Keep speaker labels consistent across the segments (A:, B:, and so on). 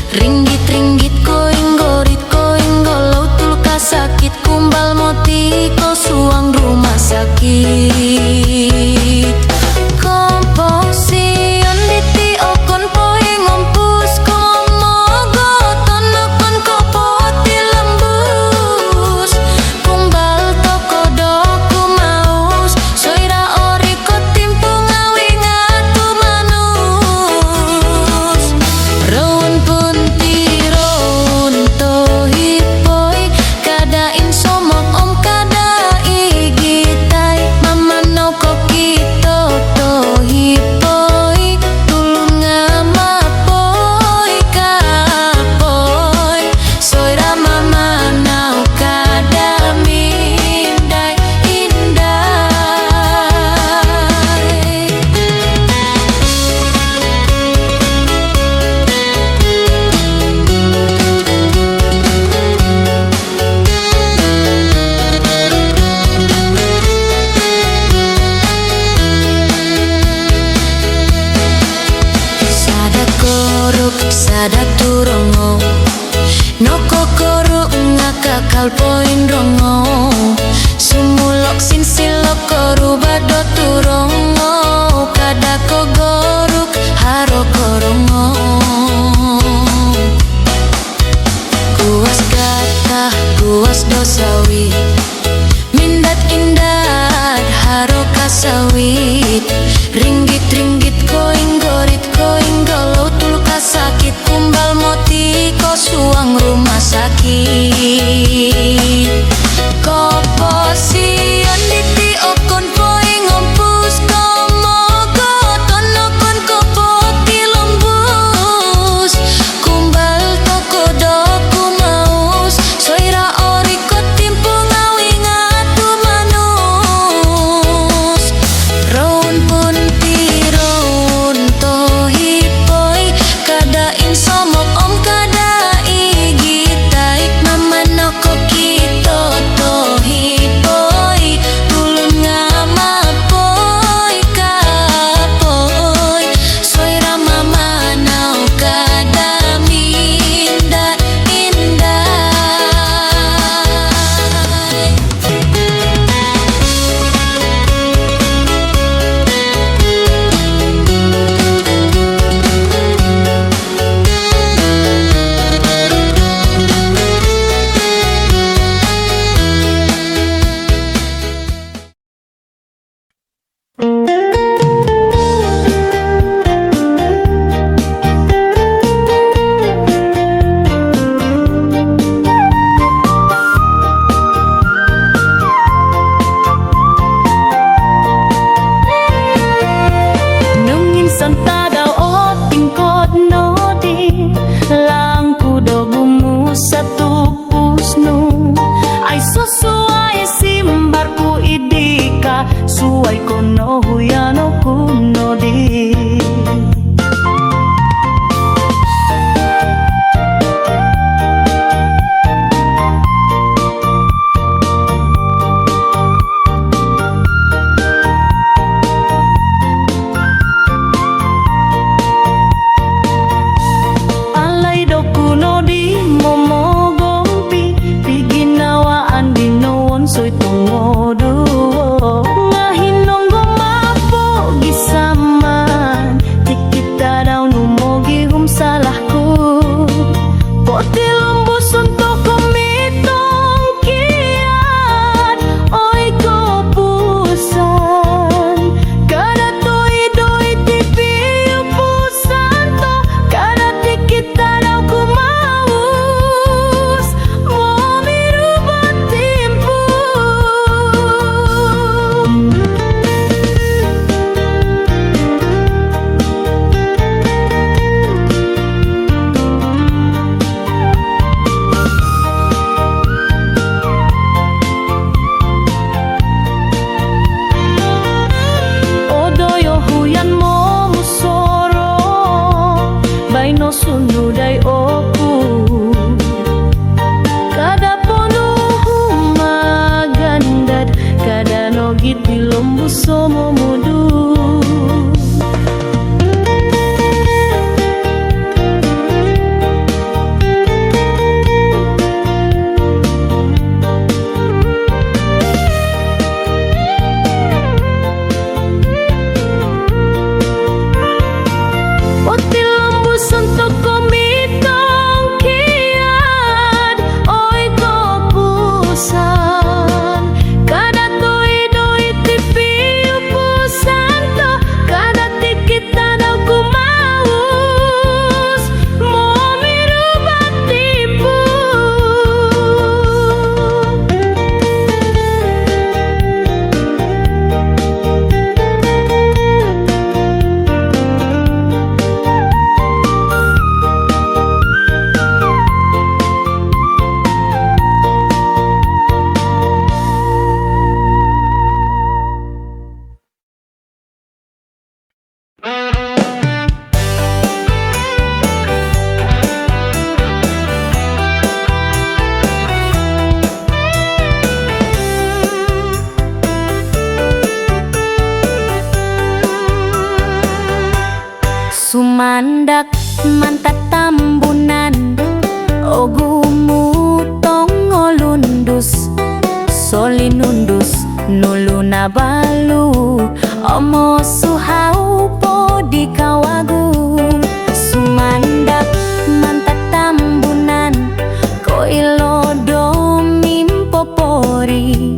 A: Ringgit-ringgit koin gorit koin golau tulka sakit kumbal moti ko suang rumah sakit. Komposion diti okon poe ngompus komogo tonokon kopoti lembus kumbal toko doku maus soira ori kotimpu ngawing atu manus raun pun tiroun tohipoi kadain somok om kada igitai mama no kokito tohipoi tulung ngamapoi kapoi soira mama nau kada mindai Sadak koruk sadak turongo no kokoro ngakakal poin rongo sumulok sin silok koru bado turongo kada kogoruk haro korongo kuas kata kuas dosawit mindat indat haro kasawit ringgit-ringgit koin gorit koin golau tulka sakit kumbal moti ko suang rumah sakit. Komposion diti okon poe ngompus komogo tonokon kopoti lembus kumbal toko doku maus soira ori kotimpu ngawing atu manus raun pun tiroun tohipoi kadain somok om kada igitai mama no kokito tohipoi tulun ngamapoi kapoi soira mama nau kada minda indai. Nung insan tadaw o tingkod no di lang kudo gumus sa tupusno ay susuay simbar ku idika suay kono huyano kuno di. Alay do kuno di momogompi piginawaan di noon soy tungodo ngahinong gumapo gisaman tikita daw numogi humsalahku poti lumbus untuk kumitong kiat oy kopusan kada toy-doy tipi upusan to kada tikita daw kumaus mo mirubat timpo. Odoyo huyan mo musoro bay no sunuday oku kada pono humagandad kada no giti lombuso mo mudu. Sumandak mantat tambunan ogumu tongo lundus soli nundus nulu nabalu omo suhau po di kawagu. Sumandak mantat tambunan ko ilodo mimpopori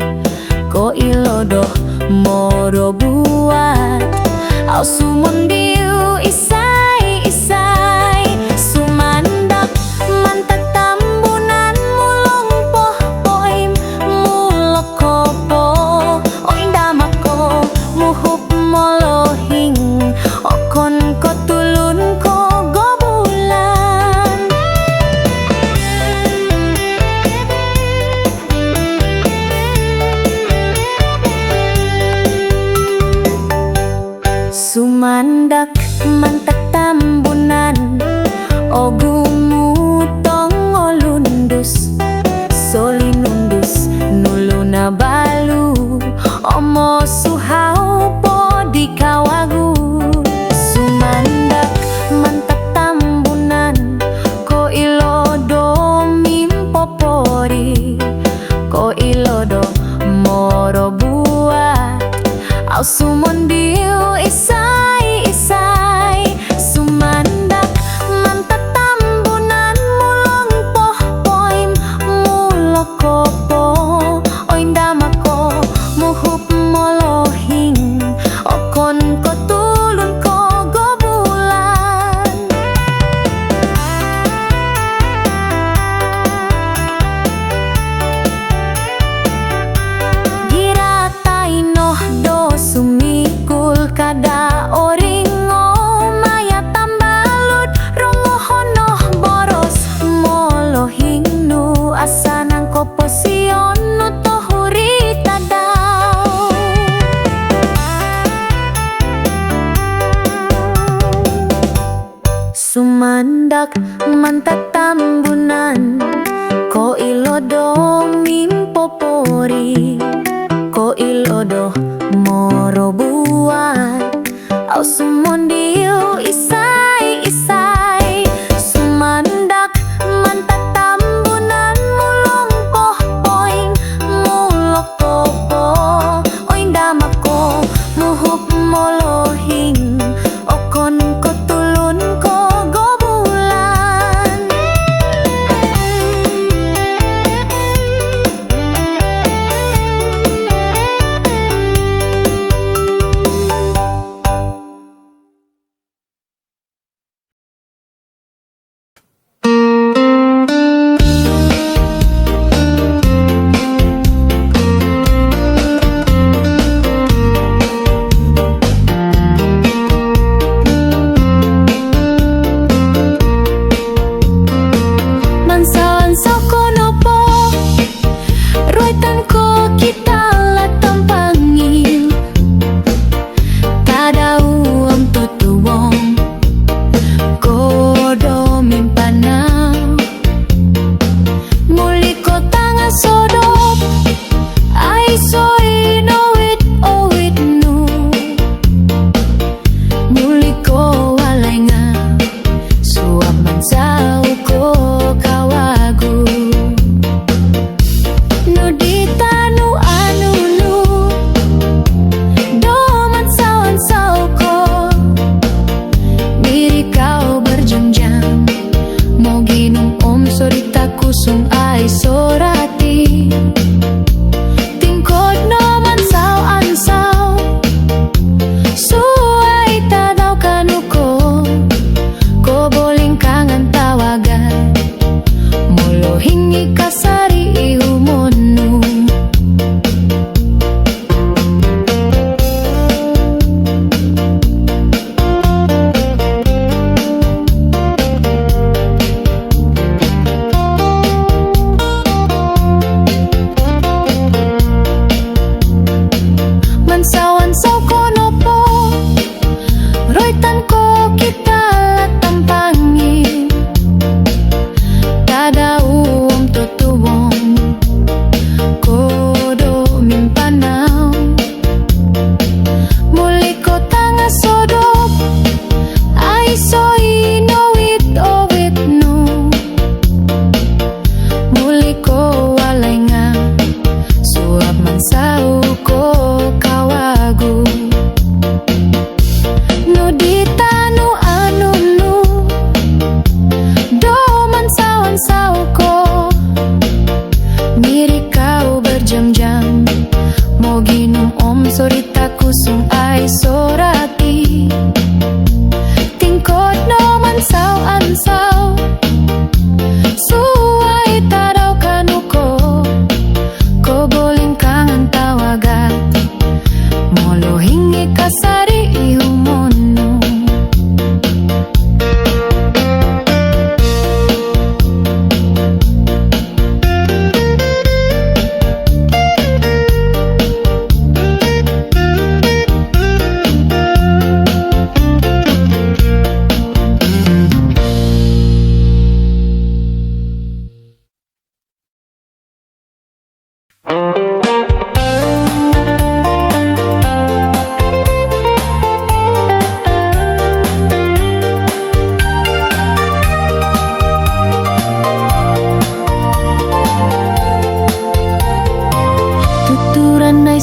A: ko ilodo moro buat au sumondiu isai isai. Sumandak mantat tambunan mulong poh poim mulok kopo oindamako muhup molohing okon ko tulun ko gobulan. Sumandak mantak tambunan ogumu tongo lundus soli nundus nulu nabalu omo suhau po di kawagu. Sumandak mantak tambunan ko ilodo mimpopori ko ilodo moro buat au sumondiu isai isai. Sumandak mantat tambunan mulong poh poim mulok kopo oindamako muhup molohing okon ko tulun ko gobulan. Giratai noh do sumikul kada oringo maya tambalut rongo honoh boros molohing nu asanang koposion nu tohuri tadau. Sumandak mantat tambunan ko ilodo mimpopori ko ilodo moro buat au sumondiu isai isai. Sumandak mantat tambunan mulong poh poing mulok kopo oindamako muhup molohing okon ko tulun ko gobulan. Mansawan sokono po ruitan ko kita latang pangil tadau am tutuwong kodo mimpanau muli ko tanga sodop ay soy no it o it nu muli ko walay nga suaman sa ko kawagu nudita nu anu nu doman sawan sao ko diri kau berjam-jam mau ginum sorita kusung ay sorati tingkod naman sao ansao suay tadaw kanuko ko boling kangan tawagan molohing ikasari ihumonu.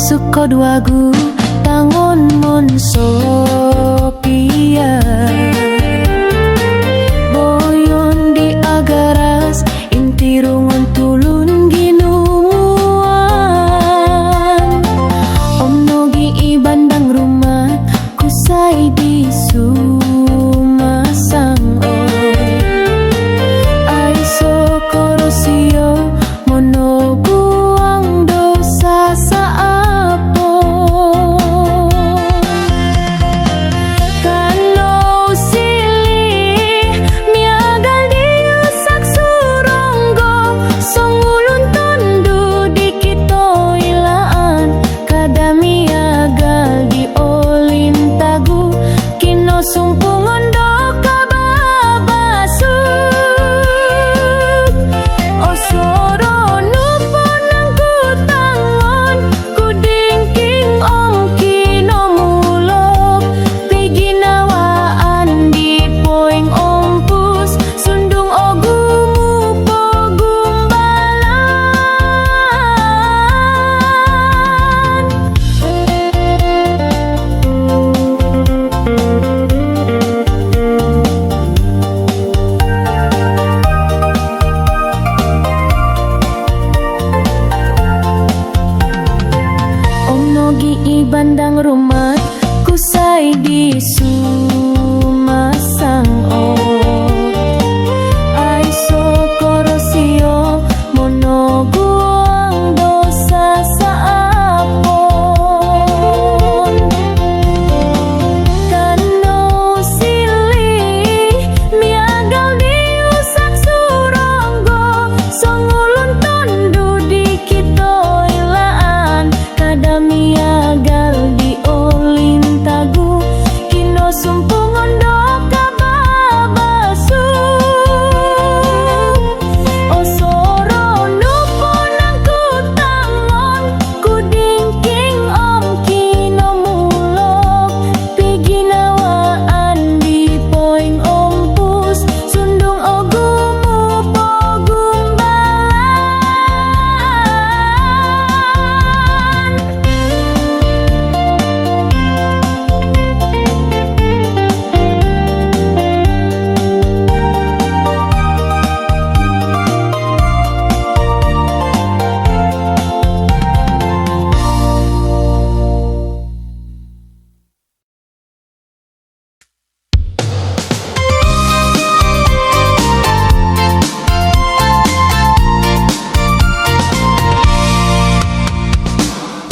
A: suko duagu tangon mon Sophia boyon di agaras inti rungon tulun ginuan om nogi ibandang rumah kusai di sumasang ay sokorosio monogu ang dosa sa apo kano sili miagal diusak suronggo songulun tondo di kito ilaan kada miagal di olintagu kino sumpungon do kababasug osoro nupo nang kutangon kudingking om kino mulok piginawaan di poing ompus sundung ogumu pogumbalan om nogi ibandang rumah kusai di sumasang ay sokorosio monogu ang dosa sa apon kano sili miagal diusak suronggo songulun tondo di kito ilaan kada miagal di olintagu kino sumpungon do kababasug osoro nupo nang kutangon kudingking om kino mulok piginawaan di poing ompus sundung ogumu pogumbalan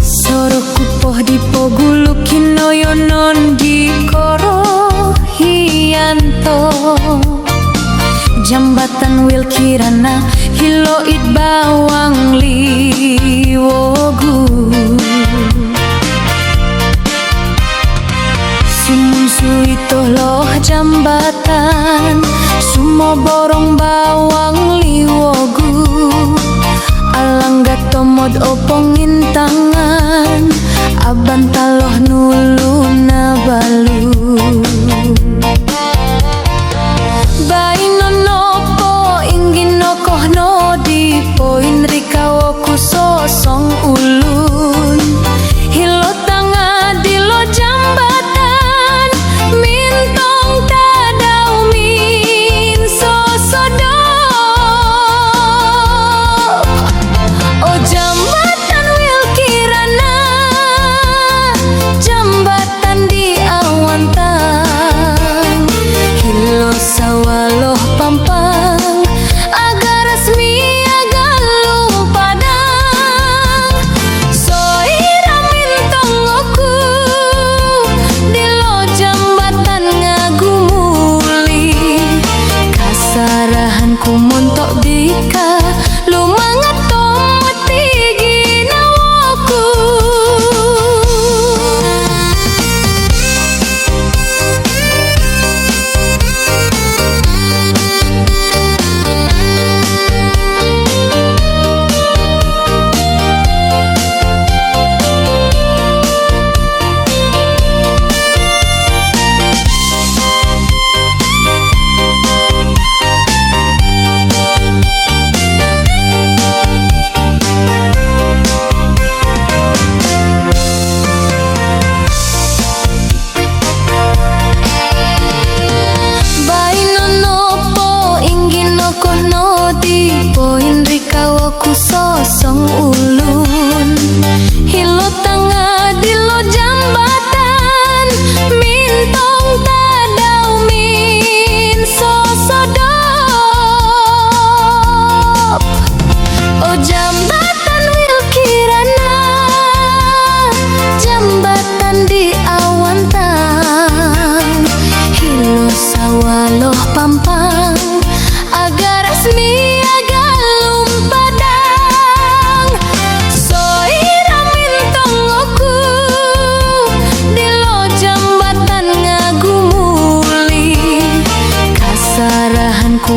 A: soro kupoh di pogulu kinoyonon di koro hianto jambatan Wilkirana hiloit bawang liwogu sumun suito loh jambatan sumo borong bawang liwogu alangga tomod opongin tangan abantaloh nulu na balu baino nopo inggin nokoh no di poin rikawoku sosong ulun hilo tanga di lo jambatan mintong tadau min sosodo oh jambatan Wilkirana jambatan di awantang hilo sawaloh pampang agar resmi agalung padang soira mintong oku di lo jambatan ngagumuli kasarahan ku montok dika lumangat tomati ginawaku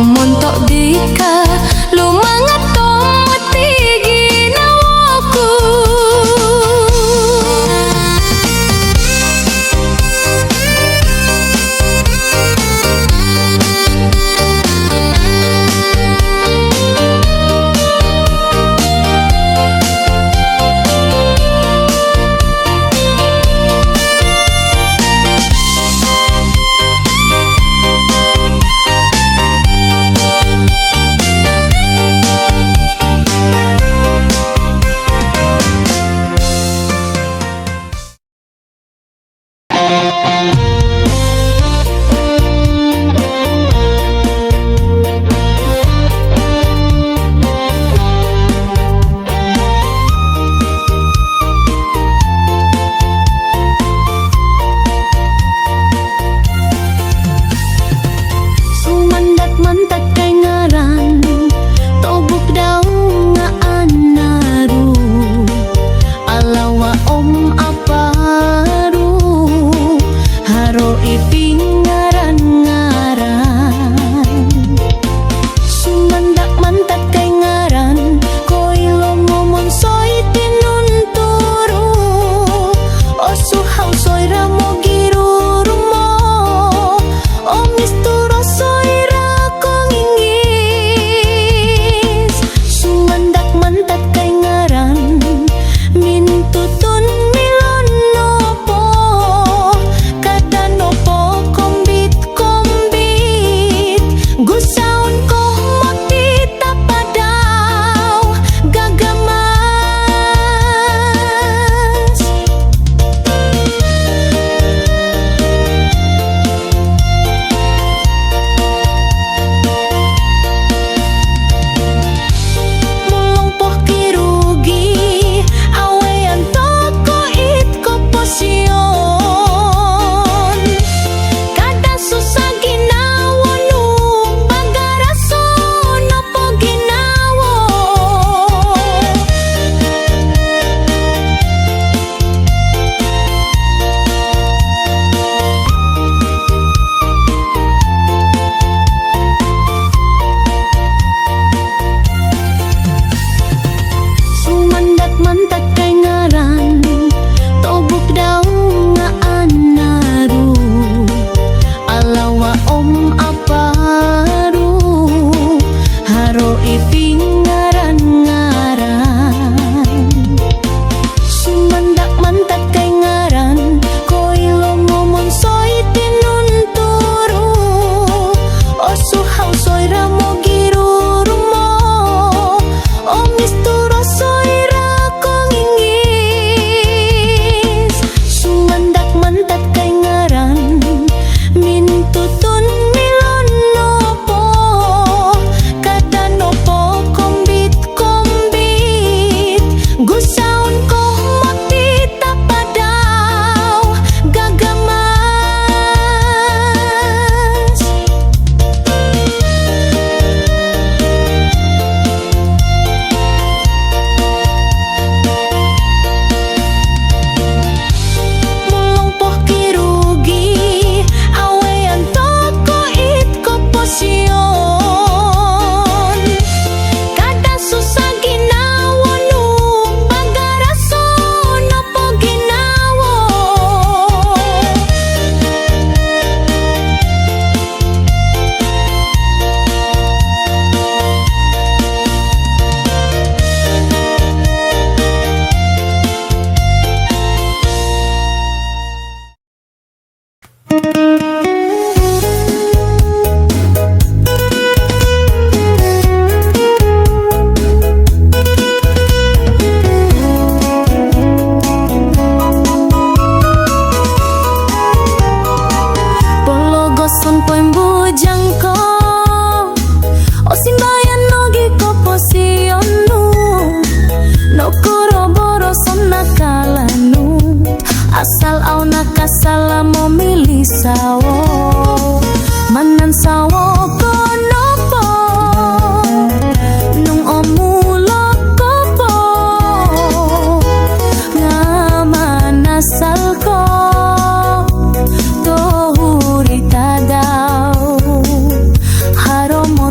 A: montok bika lumangat tomati ginawaku.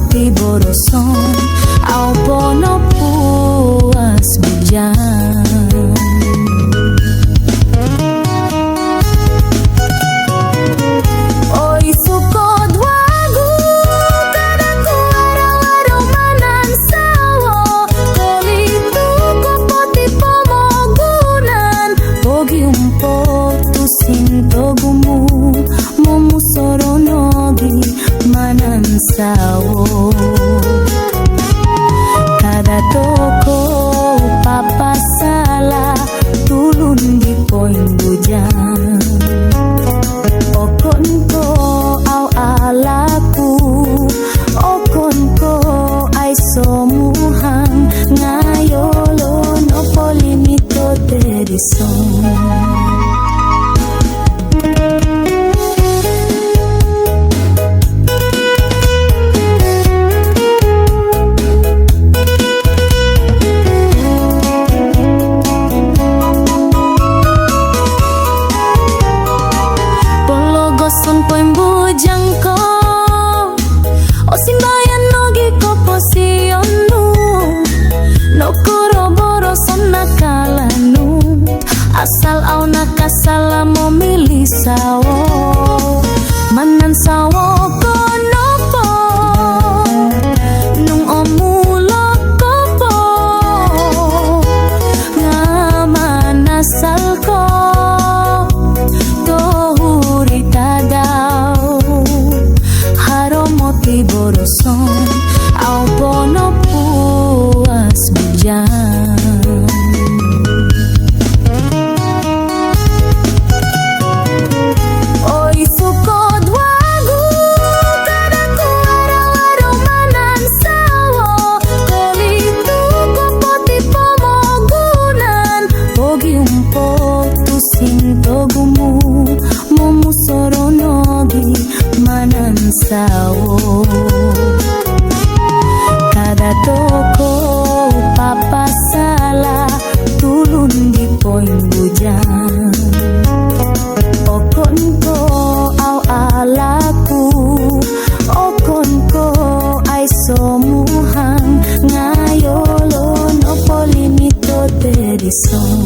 A: moti boroson au pono puas bujang. Oi sukod wagu kadaku arau-arau manan sawo kolitu kopoti pomogunan bogi umpotu sintogumu momu soronogi manan sawo kada toko papa salah tulun di poin bujang. Okonko au alaku okonko ai somuhang ngayolo no polimito terison. Son poin bujang ko o simbayan nogi ko posionu no koroboro son nakalanu asal au nakasala mo milih sawo manan sawo konopo nung omulo kopo ngaman asal ko boroson au pono puas bujang. Oi sukod wagu kadaku arau-arau manan sawo kolitu kopoti pomogunan bogi umpotu sintogumu momu soronogi manan sawo kada toko papa salah tulun di poin bujang. Okonko au alaku okonko ai somuhang ngayolo no polimito terison.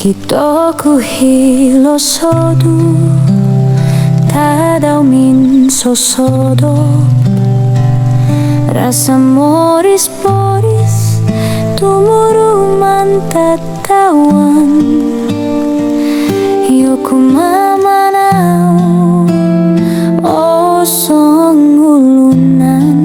A: Hitoku hilo sodu Tadau min sosodo Rasa moris poris Tumuru mantatawan Yoku mamanau Osong ulunan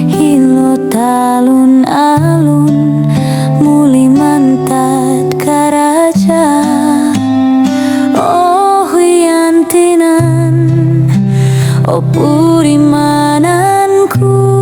A: Hilo talun alun Muli mantat karaja Oh yantinan Oh puri mananku